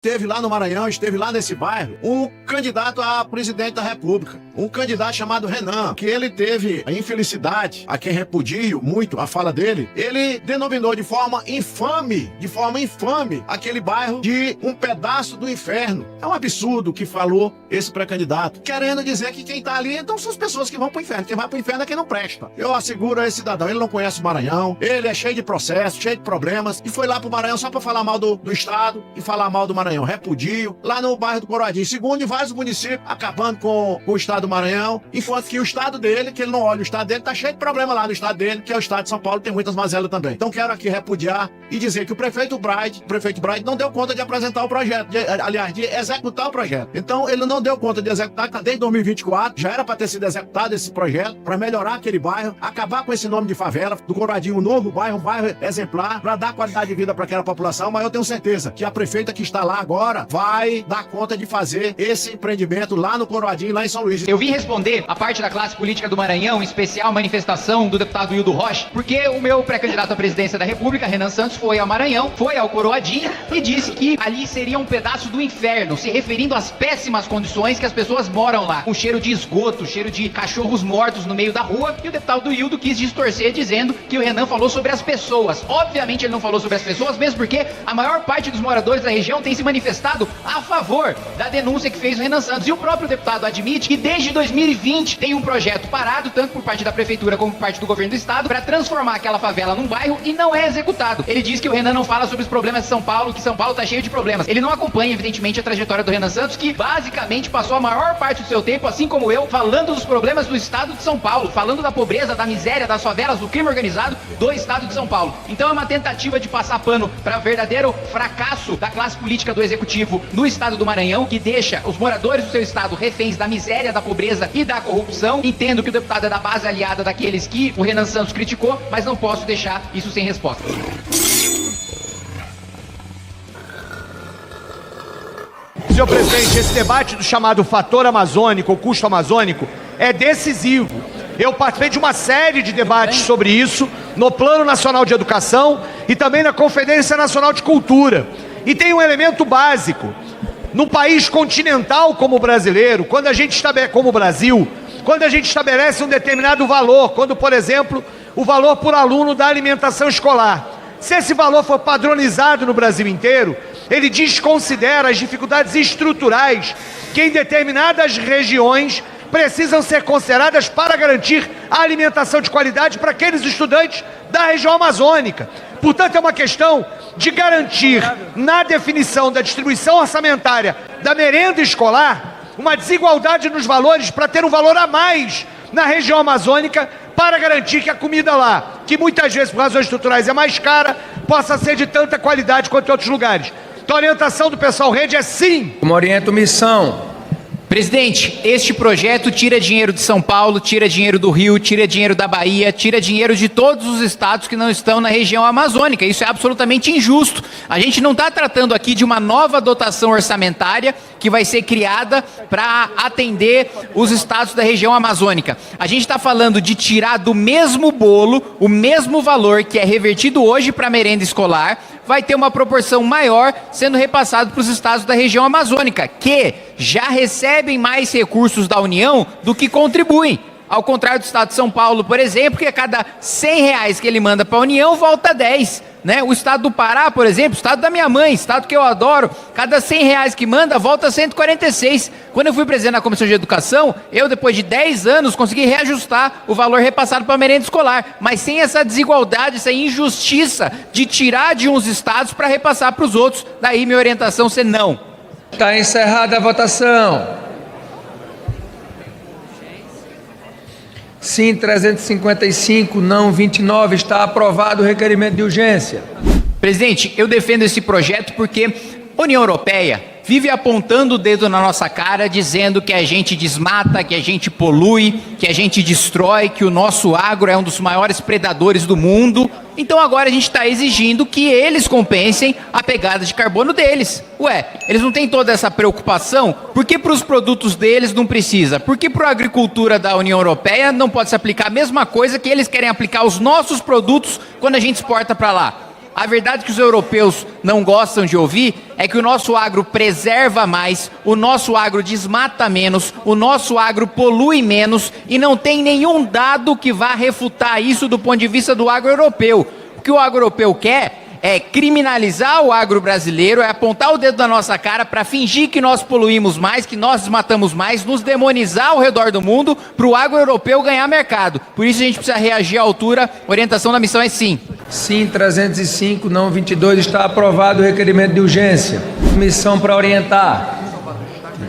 Esteve lá no Maranhão, esteve lá nesse bairro, um candidato a presidente da República, um candidato chamado Renan, que ele teve a infelicidade, a quem repudio muito a fala dele, ele denominou de forma infame, aquele bairro de um pedaço do inferno. É um absurdo o que falou esse pré-candidato, querendo dizer que quem tá ali, então são as pessoas que vão pro inferno, quem vai pro inferno é quem não presta. Eu asseguro a esse cidadão, ele não conhece o Maranhão, ele é cheio de processos, cheio de problemas, e foi lá pro Maranhão só pra falar mal do Estado e falar mal do Maranhão. Repudio, lá no bairro do Coroadinho, segundo em vários municípios, acabando com o estado do Maranhão, enquanto que o estado dele, que ele não olha, o estado dele tá cheio de problema lá no estado dele, que é o estado de São Paulo, tem muitas mazelas também. Então quero aqui repudiar e dizer que o prefeito Braide não deu conta de apresentar o projeto, de executar o projeto. Então ele não deu conta de executar, que tá desde 2024, já era para ter sido executado esse projeto, para melhorar aquele bairro, acabar com esse nome de favela, do Coroadinho, um novo bairro, um bairro exemplar, para dar qualidade de vida para aquela população, mas eu tenho certeza que a prefeita que está lá agora vai dar conta de fazer esse empreendimento lá no Coroadinho, lá em São Luís. Eu vim responder a parte da classe política do Maranhão, em especial a manifestação do deputado Hildo Rocha, porque o meu pré-candidato à presidência da República, Renan Santos, foi ao Maranhão, foi ao Coroadinho e disse que ali seria um pedaço do inferno, se referindo às péssimas condições que as pessoas moram lá, com cheiro de esgoto, cheiro de cachorros mortos no meio da rua, e o deputado Hildo quis distorcer dizendo que o Renan falou sobre as pessoas. Obviamente ele não falou sobre as pessoas, mesmo porque a maior parte dos moradores da região tem se manifestado a favor da denúncia que fez o Renan Santos. E o próprio deputado admite que desde 2020 tem um projeto parado, tanto por parte da prefeitura como por parte do governo do estado, para transformar aquela favela num bairro e não é executado. Ele diz que o Renan não fala sobre os problemas de São Paulo, que São Paulo tá cheio de problemas. Ele não acompanha, evidentemente, a trajetória do Renan Santos, que basicamente passou a maior parte do seu tempo, assim como eu, falando dos problemas do estado de São Paulo, falando da pobreza, da miséria, das favelas, do crime organizado do estado de São Paulo. Então é uma tentativa de passar pano para o verdadeiro fracasso da classe política do executivo no estado do Maranhão, que deixa os moradores do seu estado reféns da miséria, da pobreza e da corrupção. Entendo que o deputado é da base aliada daqueles que o Renan Santos criticou, mas não posso deixar isso sem resposta. Senhor presidente, esse debate do chamado fator amazônico, ou custo amazônico, é decisivo. Eu participei de uma série de debates sobre isso no Plano Nacional de Educação e também na Conferência Nacional de Cultura. E tem um elemento básico. Num país continental como o brasileiro, quando a gente como o Brasil, quando a gente estabelece um determinado valor, quando, por exemplo, o valor por aluno da alimentação escolar, se esse valor for padronizado no Brasil inteiro, ele desconsidera as dificuldades estruturais que em determinadas regiões precisam ser consideradas para garantir a alimentação de qualidade para aqueles estudantes da região amazônica. Portanto, é uma questão de garantir, na definição da distribuição orçamentária da merenda escolar, uma desigualdade nos valores para ter um valor a mais na região amazônica, para garantir que a comida lá, que muitas vezes por razões estruturais é mais cara, possa ser de tanta qualidade quanto em outros lugares. Então a orientação do pessoal rede é sim. Como orienta missão. Presidente, este projeto tira dinheiro de São Paulo, tira dinheiro do Rio, tira dinheiro da Bahia, tira dinheiro de todos os estados que não estão na região amazônica. Isso é absolutamente injusto. A gente não está tratando aqui de uma nova dotação orçamentária que vai ser criada para atender os estados da região amazônica. A gente está falando de tirar do mesmo bolo o mesmo valor que é revertido hoje para a merenda escolar, vai ter uma proporção maior sendo repassado para os estados da região amazônica, que já recebem mais recursos da União do que contribuem. Ao contrário do estado de São Paulo, por exemplo, que a cada R$100 que ele manda para a União, volta 10. Né? O estado do Pará, por exemplo, o estado da minha mãe, estado que eu adoro, cada R$100 que manda, volta 146. Quando eu fui presidente da Comissão de Educação, eu, depois de 10 anos, consegui reajustar o valor repassado para a merenda escolar, mas sem essa desigualdade, essa injustiça de tirar de uns estados para repassar para os outros. Daí minha orientação ser não. Está encerrada a votação. Sim, 355, não 29, está aprovado o requerimento de urgência. Presidente, eu defendo esse projeto porque a União Europeia vive apontando o dedo na nossa cara, dizendo que a gente desmata, que a gente polui, que a gente destrói, que o nosso agro é um dos maiores predadores do mundo. Então agora a gente está exigindo que eles compensem a pegada de carbono deles. Ué, eles não têm toda essa preocupação? Por que para os produtos deles não precisa? Por que para a agricultura da União Europeia não pode se aplicar a mesma coisa que eles querem aplicar aos nossos produtos quando a gente exporta para lá? A verdade que os europeus não gostam de ouvir é que o nosso agro preserva mais, o nosso agro desmata menos, o nosso agro polui menos e não tem nenhum dado que vá refutar isso do ponto de vista do agro europeu. O que o agro europeu quer é criminalizar o agro brasileiro, é apontar o dedo na nossa cara para fingir que nós poluímos mais, que nós desmatamos mais, nos demonizar ao redor do mundo para o agro europeu ganhar mercado. Por isso a gente precisa reagir à altura. A orientação da missão é sim. Sim, 305, não 22, está aprovado o requerimento de urgência. Missão para orientar.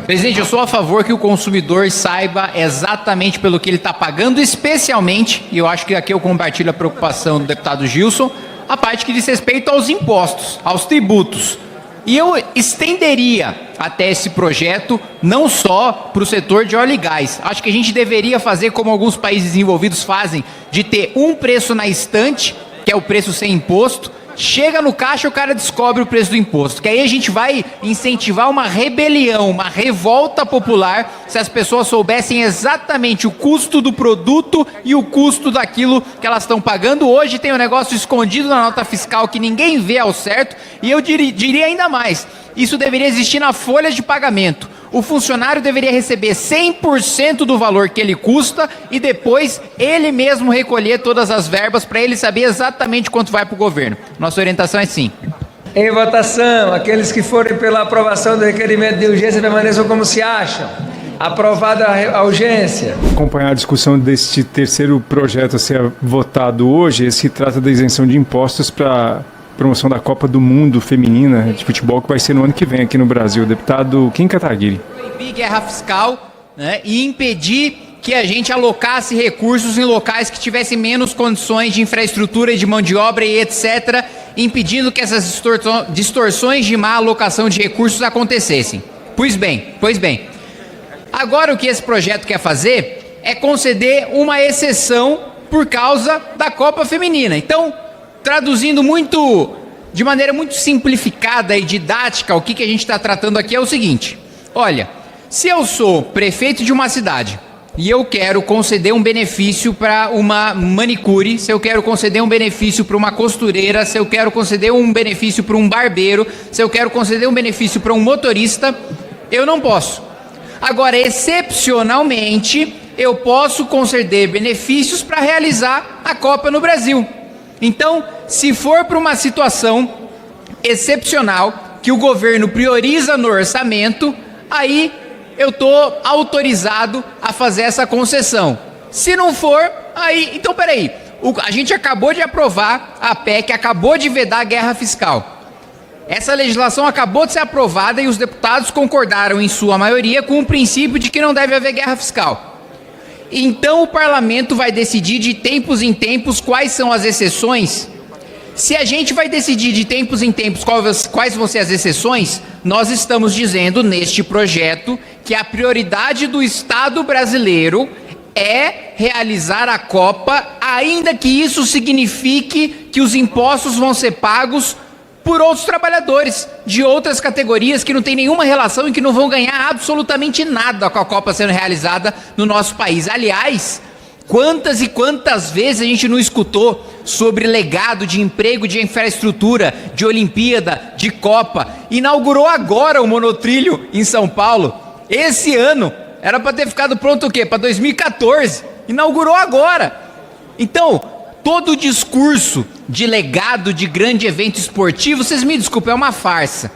Presidente, eu sou a favor que o consumidor saiba exatamente pelo que ele está pagando, especialmente, e eu acho que aqui eu compartilho a preocupação do deputado Gilson, a parte que diz respeito aos impostos, aos tributos. E eu estenderia até esse projeto não só para o setor de óleo e gás. Acho que a gente deveria fazer como alguns países desenvolvidos fazem, de ter um preço na estante, que é o preço sem imposto. Chega no caixa, o cara descobre o preço do imposto. Que aí a gente vai incentivar uma rebelião, uma revolta popular, se as pessoas soubessem exatamente o custo do produto e o custo daquilo que elas estão pagando. Hoje tem um negócio escondido na nota fiscal que ninguém vê ao certo. E eu diria ainda mais, isso deveria existir na folha de pagamento. O funcionário deveria receber 100% do valor que ele custa e depois ele mesmo recolher todas as verbas para ele saber exatamente quanto vai para o governo. Nossa orientação é sim. Em votação, aqueles que forem pela aprovação do requerimento de urgência permaneçam como se acham. Aprovada a urgência. Acompanhar a discussão deste terceiro projeto a ser votado hoje, esse que trata da isenção de impostos para promoção da Copa do Mundo Feminina de futebol, que vai ser no ano que vem aqui no Brasil. Deputado Kim Kataguiri. Proibir guerra fiscal, né, e impedir que a gente alocasse recursos em locais que tivessem menos condições de infraestrutura e de mão de obra e etc., impedindo que essas distorções de má alocação de recursos acontecessem. Pois bem. Agora o que esse projeto quer fazer é conceder uma exceção por causa da Copa Feminina. Então, traduzindo de maneira muito simplificada e didática, o que a gente está tratando aqui é o seguinte: olha, se eu sou prefeito de uma cidade e eu quero conceder um benefício para uma manicure, se eu quero conceder um benefício para uma costureira, se eu quero conceder um benefício para um barbeiro, se eu quero conceder um benefício para um motorista, eu não posso. Agora, excepcionalmente, eu posso conceder benefícios para realizar a Copa no Brasil. Então, se for para uma situação excepcional, que o governo prioriza no orçamento, aí eu estou autorizado a fazer essa concessão. Se não for, aí... Então, peraí, a gente acabou de aprovar a PEC, acabou de vedar a guerra fiscal. Essa legislação acabou de ser aprovada e os deputados concordaram, em sua maioria, com o princípio de que não deve haver guerra fiscal. Então o parlamento vai decidir de tempos em tempos quais são as exceções. Se a gente vai decidir de tempos em tempos quais vão ser as exceções, nós estamos dizendo neste projeto que a prioridade do Estado brasileiro é realizar a Copa, ainda que isso signifique que os impostos vão ser pagos por outros trabalhadores de outras categorias que não tem nenhuma relação e que não vão ganhar absolutamente nada com a Copa sendo realizada no nosso país. Aliás, quantas e quantas vezes a gente não escutou sobre legado de emprego, de infraestrutura, de Olimpíada, de Copa. Inaugurou agora o monotrilho em São Paulo. Esse ano era para ter ficado pronto o quê? Para 2014. Inaugurou agora. Então, todo o discurso de legado de grande evento esportivo, vocês me desculpem, é uma farsa.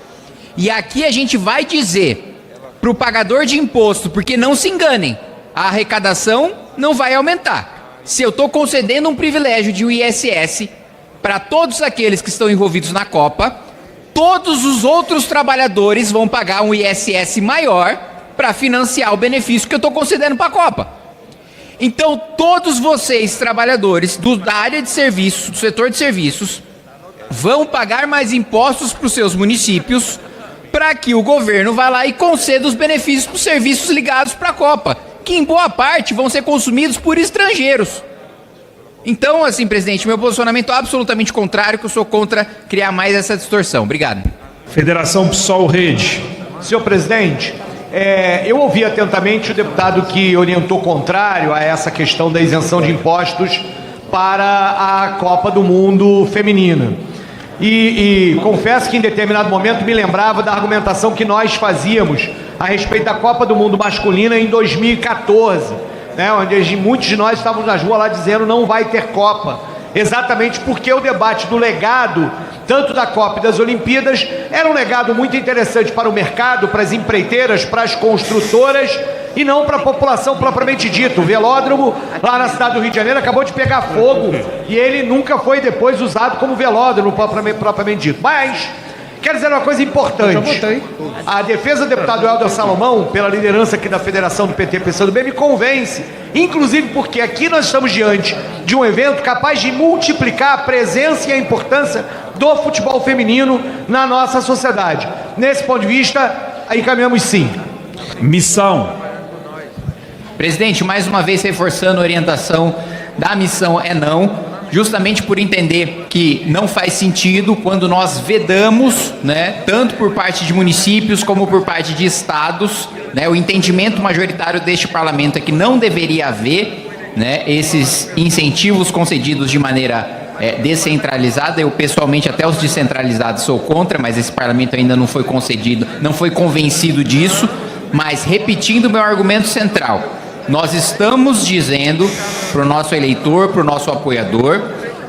E aqui a gente vai dizer para o pagador de imposto, porque não se enganem, a arrecadação não vai aumentar. Se eu estou concedendo um privilégio de ISS para todos aqueles que estão envolvidos na Copa, todos os outros trabalhadores vão pagar um ISS maior para financiar o benefício que eu estou concedendo para a Copa. Então, todos vocês, trabalhadores da área de serviços, do setor de serviços, vão pagar mais impostos para os seus municípios para que o governo vá lá e conceda os benefícios para os serviços ligados para a Copa, que em boa parte vão ser consumidos por estrangeiros. Então, assim, presidente, meu posicionamento é absolutamente contrário, que eu sou contra criar mais essa distorção. Obrigado. Federação PSOL Rede. Senhor presidente, eu ouvi atentamente o deputado que orientou contrário a essa questão da isenção de impostos para a Copa do Mundo Feminina. E confesso que em determinado momento me lembrava da argumentação que nós fazíamos a respeito da Copa do Mundo masculina em 2014, né, onde muitos de nós estávamos nas ruas lá dizendo não vai ter Copa, exatamente porque o debate do legado, tanto da Copa e das Olimpíadas, era um legado muito interessante para o mercado, para as empreiteiras, para as construtoras, e não para a população propriamente dita. O velódromo lá na cidade do Rio de Janeiro acabou de pegar fogo e ele nunca foi depois usado como velódromo propriamente dito. Mas quero dizer uma coisa importante. A defesa do deputado Helder Salomão, pela liderança aqui da Federação do PT PCdoB, me convence, inclusive porque aqui nós estamos diante de um evento capaz de multiplicar a presença e a importância do futebol feminino na nossa sociedade. Nesse ponto de vista, aí caminhamos sim. Missão. Presidente, mais uma vez reforçando a orientação da missão é não, justamente por entender que não faz sentido quando nós vedamos, né, tanto por parte de municípios como por parte de estados, né, o entendimento majoritário deste parlamento é que não deveria haver, né, esses incentivos concedidos de maneira descentralizada. Eu pessoalmente até os descentralizados sou contra, mas esse parlamento ainda não foi concedido, não foi convencido disso. Mas repetindo meu argumento central, nós estamos dizendo para o nosso eleitor, para o nosso apoiador,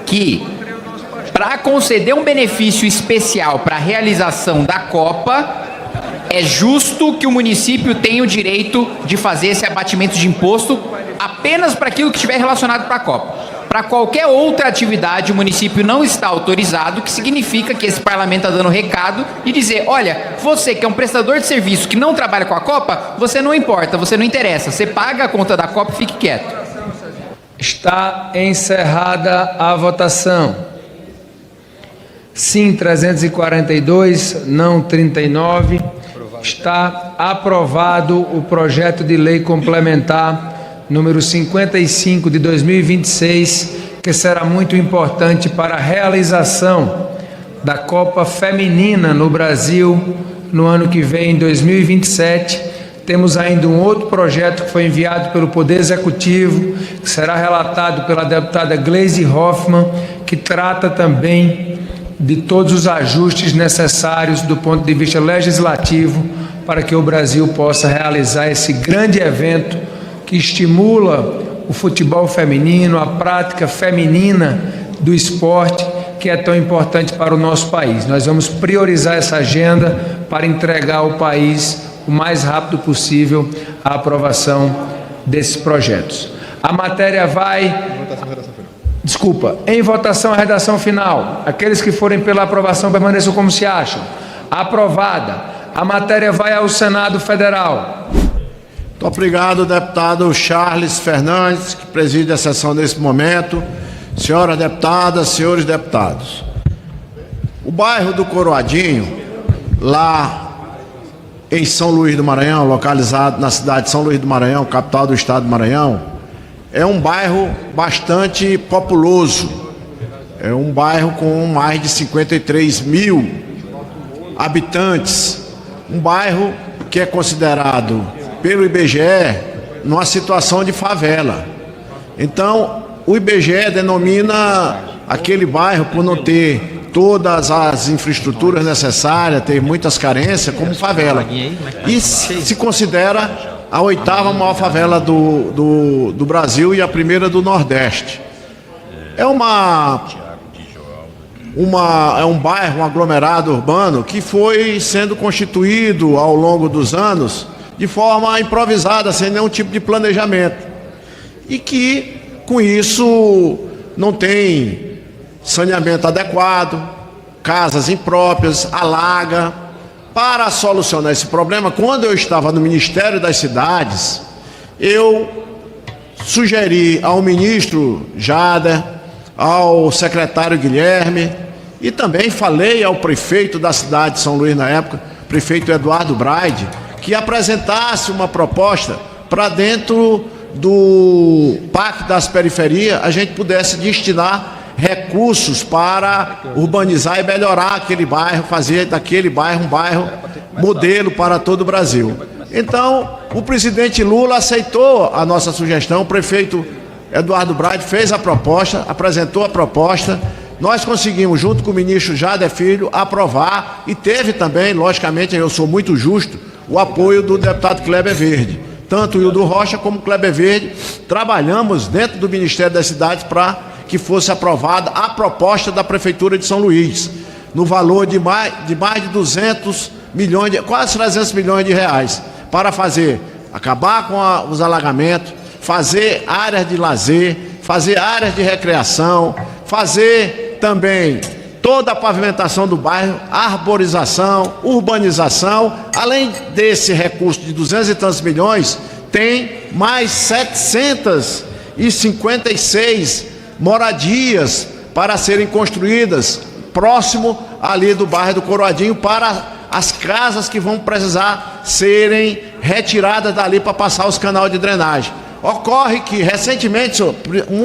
que para conceder um benefício especial para a realização da Copa, é justo que o município tenha o direito de fazer esse abatimento de imposto apenas para aquilo que estiver relacionado para a Copa. Para qualquer outra atividade, o município não está autorizado, que significa que esse parlamento está dando recado e dizer, olha, você que é um prestador de serviço que não trabalha com a Copa, você não importa, você não interessa, você paga a conta da Copa e fique quieto. Está encerrada a votação. Sim, 342, não 39. Está aprovado o projeto de lei complementar número 55 de 2026, que será muito importante para a realização da Copa Feminina no Brasil no ano que vem, em 2027. Temos ainda um outro projeto que foi enviado pelo Poder Executivo, que será relatado pela deputada Gleisi Hoffmann, que trata também de todos os ajustes necessários do ponto de vista legislativo para que o Brasil possa realizar esse grande evento que estimula o futebol feminino, a prática feminina do esporte, que é tão importante para o nosso país. Nós vamos priorizar essa agenda para entregar ao país o mais rápido possível a aprovação desses projetos. A matéria vai... Desculpa, em votação a redação final. Aqueles que forem pela aprovação permaneçam como se acham. Aprovada. A matéria vai ao Senado Federal. Muito obrigado, deputado Charles Fernandes, que preside a sessão nesse momento. Senhoras deputadas, senhores deputados. O bairro do Coroadinho, lá em São Luís do Maranhão, localizado na cidade de São Luís do Maranhão, capital do estado do Maranhão, é um bairro bastante populoso. É um bairro com mais de 53 mil habitantes. Um bairro que é considerado pelo IBGE numa situação de favela. Então, o IBGE denomina aquele bairro, por não ter todas as infraestruturas necessárias, ter muitas carências, como favela. E se considera a 8ª maior favela do Brasil e a primeira do Nordeste. É um bairro, um aglomerado urbano que foi sendo constituído ao longo dos anos de forma improvisada, sem nenhum tipo de planejamento. E que, com isso, não tem saneamento adequado, casas impróprias, alaga. Para solucionar esse problema, quando eu estava no Ministério das Cidades, eu sugeri ao ministro Jader, ao secretário Guilherme, e também falei ao prefeito da cidade de São Luís na época, prefeito Eduardo Braide, que apresentasse uma proposta para dentro do Pacto das Periferias a gente pudesse destinar recursos para urbanizar e melhorar aquele bairro, fazer daquele bairro um bairro modelo para todo o Brasil. Então, o presidente Lula aceitou a nossa sugestão, o prefeito Eduardo Braide fez a proposta, apresentou a proposta nós conseguimos, junto com o ministro Jader Filho, aprovar, e teve também, logicamente, eu sou muito justo, o apoio do deputado Kleber Verde. Tanto o Hildo Rocha como o Kleber Verde trabalhamos dentro do Ministério das Cidades para que fosse aprovada a proposta da Prefeitura de São Luís, no valor de mais de 200 milhões, quase 300 milhões de reais, para acabar com os alagamentos, fazer áreas de lazer, fazer áreas de recreação, fazer também toda a pavimentação do bairro, arborização, urbanização. Além desse recurso de 200 e tantos milhões, tem mais 756 moradias para serem construídas próximo ali do bairro do Coroadinho, para as casas que vão precisar serem retiradas dali para passar os canais de drenagem. Ocorre que recentemente, senhor,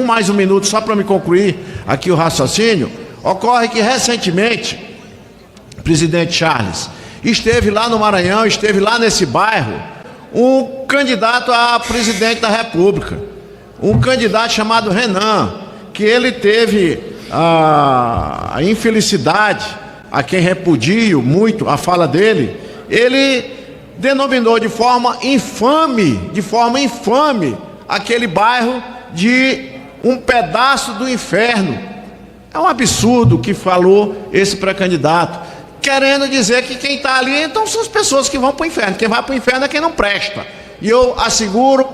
mais um minuto só para me concluir aqui o raciocínio, ocorre que recentemente, presidente Charles, esteve lá no Maranhão, esteve lá nesse bairro, um candidato a presidente da República, um candidato chamado Renan, que ele teve a infelicidade, a quem repudio muito a fala dele, ele denominou de forma infame, aquele bairro de um pedaço do inferno. É um absurdo o que falou esse pré-candidato, querendo dizer que quem está ali, então, são as pessoas que vão para o inferno. Quem vai para o inferno é quem não presta. E eu asseguro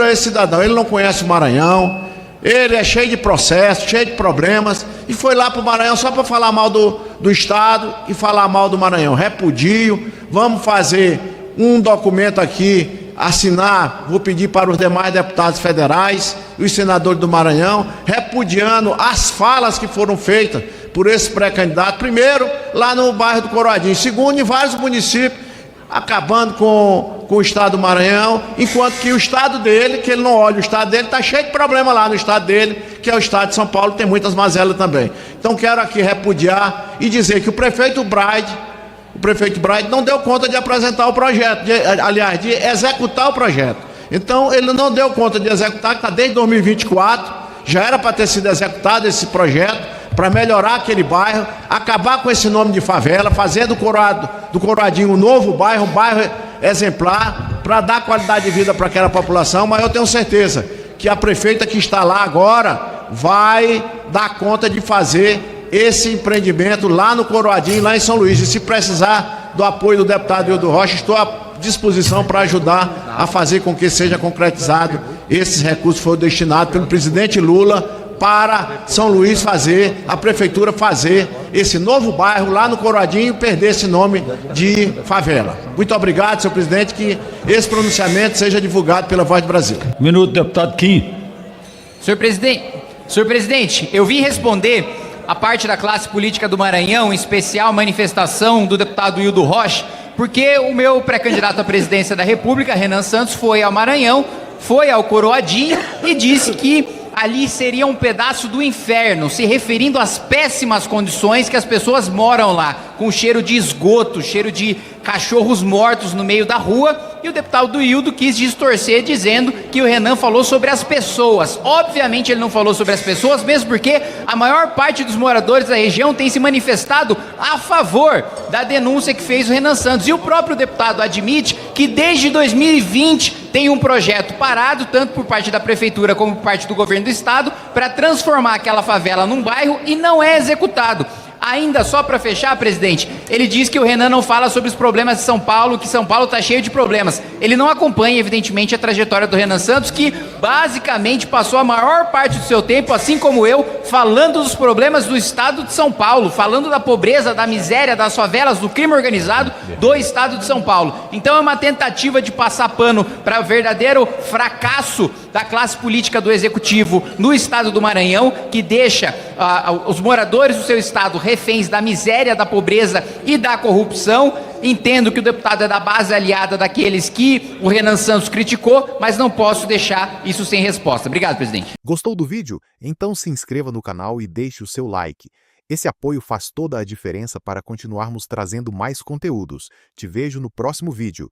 a esse cidadão, ele não conhece o Maranhão, ele é cheio de processos, cheio de problemas, e foi lá para o Maranhão só para falar mal do Estado e falar mal do Maranhão. Repudio, vamos fazer um documento aqui, assinar, vou pedir para os demais deputados federais e os senadores do Maranhão, repudiando as falas que foram feitas por esse pré-candidato, primeiro lá no bairro do Coroadinho, segundo em vários municípios, acabando com o estado do Maranhão, enquanto que o estado dele, que ele não olha, o estado dele está cheio de problema lá no estado dele, que é o estado de São Paulo, tem muitas mazelas também. Então quero aqui repudiar e dizer que o prefeito Braide não deu conta de apresentar o projeto, de executar o projeto. Então ele não deu conta de executar, que está desde 2024, já era para ter sido executado esse projeto, para melhorar aquele bairro, acabar com esse nome de favela, fazer do Coroadinho um novo bairro, um bairro exemplar, para dar qualidade de vida para aquela população. Mas eu tenho certeza que a prefeita que está lá agora vai dar conta de fazer esse empreendimento lá no Coroadinho, lá em São Luís. E se precisar do apoio do deputado Hildo Rocha, estou à disposição para ajudar a fazer com que seja concretizado esses recursos que foram destinados pelo presidente Lula para São Luís a prefeitura fazer esse novo bairro lá no Coroadinho e perder esse nome de favela. Muito obrigado, senhor presidente, que esse pronunciamento seja divulgado pela Voz do Brasil. Minuto, deputado Kim. Senhor presidente, eu vim responder a parte da classe política do Maranhão, em especial a manifestação do deputado Hildo Rocha, porque o meu pré-candidato à presidência da República, Renan Santos, foi ao Maranhão, foi ao Coroadinho e disse que ali seria um pedaço do inferno, se referindo às péssimas condições que as pessoas moram lá, com cheiro de esgoto, cheiro de cachorros mortos no meio da rua. E o deputado Hildo quis distorcer, dizendo que o Renan falou sobre as pessoas. Obviamente ele não falou sobre as pessoas, mesmo porque a maior parte dos moradores da região tem se manifestado a favor da denúncia que fez o Renan Santos. E o próprio deputado admite que desde 2020 tem um projeto parado, tanto por parte da prefeitura como por parte do governo do estado, para transformar aquela favela num bairro, e não é executado. Ainda só para fechar, presidente, ele diz que o Renan não fala sobre os problemas de São Paulo, que São Paulo está cheio de problemas. Ele não acompanha, evidentemente, a trajetória do Renan Santos, que basicamente passou a maior parte do seu tempo, assim como eu, falando dos problemas do estado de São Paulo, falando da pobreza, da miséria, das favelas, do crime organizado do estado de São Paulo. Então é uma tentativa de passar pano para o verdadeiro fracasso da classe política do executivo no estado do Maranhão, que deixa os moradores do seu estado reféns da miséria, da pobreza e da corrupção. Entendo que o deputado é da base aliada daqueles que o Renan Santos criticou, mas não posso deixar isso sem resposta. Obrigado, presidente. Gostou do vídeo? Então se inscreva no canal e deixe o seu like. Esse apoio faz toda a diferença para continuarmos trazendo mais conteúdos. Te vejo no próximo vídeo.